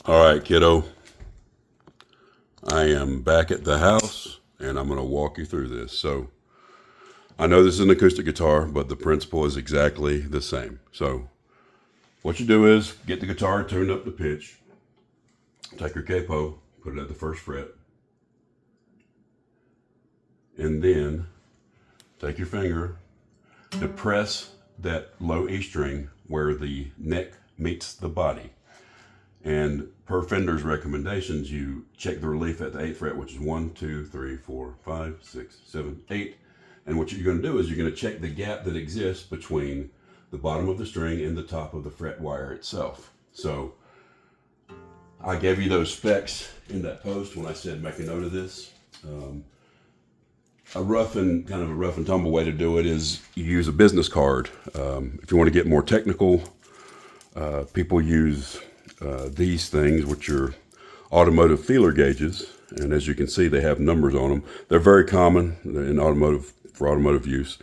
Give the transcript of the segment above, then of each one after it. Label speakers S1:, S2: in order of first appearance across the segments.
S1: All right, kiddo, I am back at the house and I'm going to walk you through this. So I know this is an acoustic guitar, but the principle is exactly the same. So what you do is get the guitar tuned up to pitch, take your capo, put it at the first fret, and then take your finger, depress that low E string where the neck meets the body. And per Fender's recommendations, you check the relief at the 8th fret, which is 1, 2, 3, 4, 5, 6, 7, 8. And what you're going to do is you're going to check the gap that exists between the bottom of the string and the top of the fret wire itself. So I gave you those specs in that post when I said make a note of this. A rough and tumble way to do it is you use a business card. If you want to get more technical, people use these things, which are automotive feeler gauges, and as you can see, they have numbers on them. They're very common in for automotive use.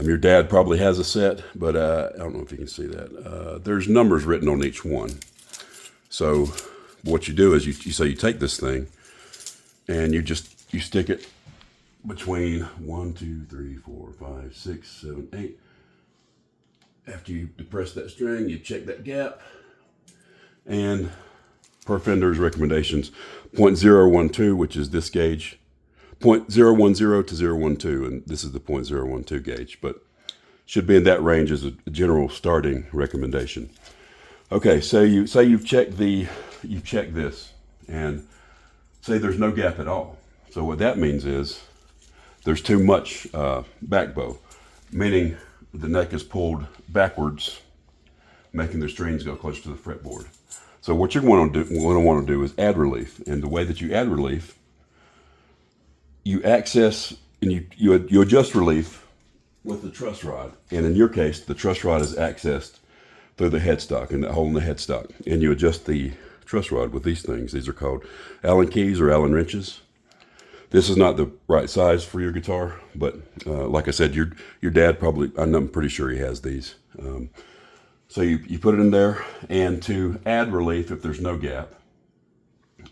S1: Your dad probably has a set, but I don't know if you can see that. There's numbers written on each one. So what you do is you take this thing and you stick it between 1, 2, 3, 4, 5, 6, 7, 8. After you depress that string, you check that gap. And per Fender's recommendations, 0.012, which is this gauge, 0.010 to 0.12, and this is the 0.012 gauge, but should be in that range as a general starting recommendation. Okay, so you've checked this, and say there's no gap at all. So what that means is there's too much back bow, meaning the neck is pulled backwards, making the strings go closer to the fretboard. So what you're going to want to do is add relief. And the way that you add relief, you access and you adjust relief with the truss rod. And in your case, the truss rod is accessed through the headstock and that hole in the headstock. And you adjust the truss rod with these things. These are called Allen keys or Allen wrenches. This is not the right size for your guitar, but like I said, your dad probably, I'm pretty sure he has these. So you put it in there, and to add relief, if there's no gap,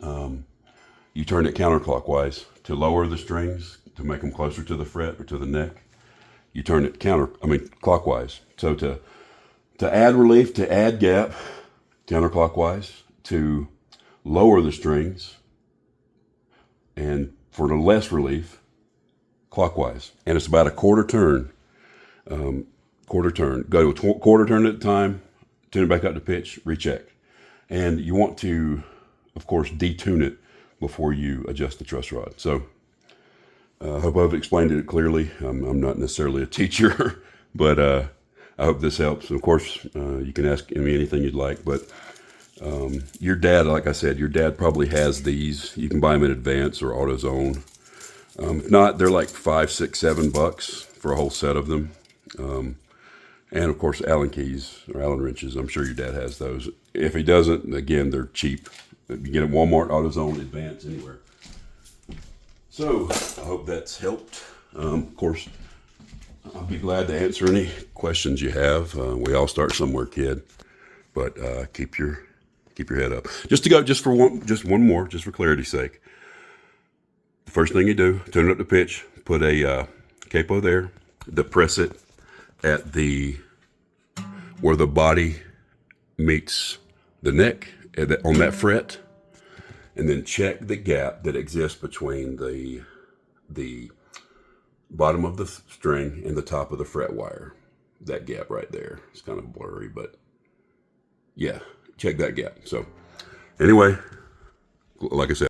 S1: you turn it counterclockwise to lower the strings, to make them closer to the fret or to the neck. You turn it clockwise. So to add relief, to add gap, counterclockwise, to lower the strings, and for the less relief, clockwise. And it's about a quarter turn. Go to a quarter turn at a time, tune it back up to pitch, recheck. And you want to, of course, detune it before you adjust the truss rod. So I hope I've explained it clearly. I'm not necessarily a teacher, but I hope this helps. And of course, you can ask me anything you'd like, but your dad, like I said, your dad probably has these. You can buy them in advance or AutoZone. If not, they're like $5, $6, $7 for a whole set of them. And of course, Allen keys or Allen wrenches. I'm sure your dad has those. If he doesn't, again, they're cheap. You can get at Walmart, AutoZone, Advance, anywhere. So I hope that's helped. Of course, I'll be glad to answer any questions you have. We all start somewhere, kid. But keep your head up. Just one more, just for clarity's sake. The first thing you do, tune it up to pitch. Put a capo there. Depress it at where the body meets the neck on that fret, and then check the gap that exists between the bottom of the string and the top of the fret wire. That gap right there. It's kind of blurry, but yeah, check that gap. So anyway, like I said,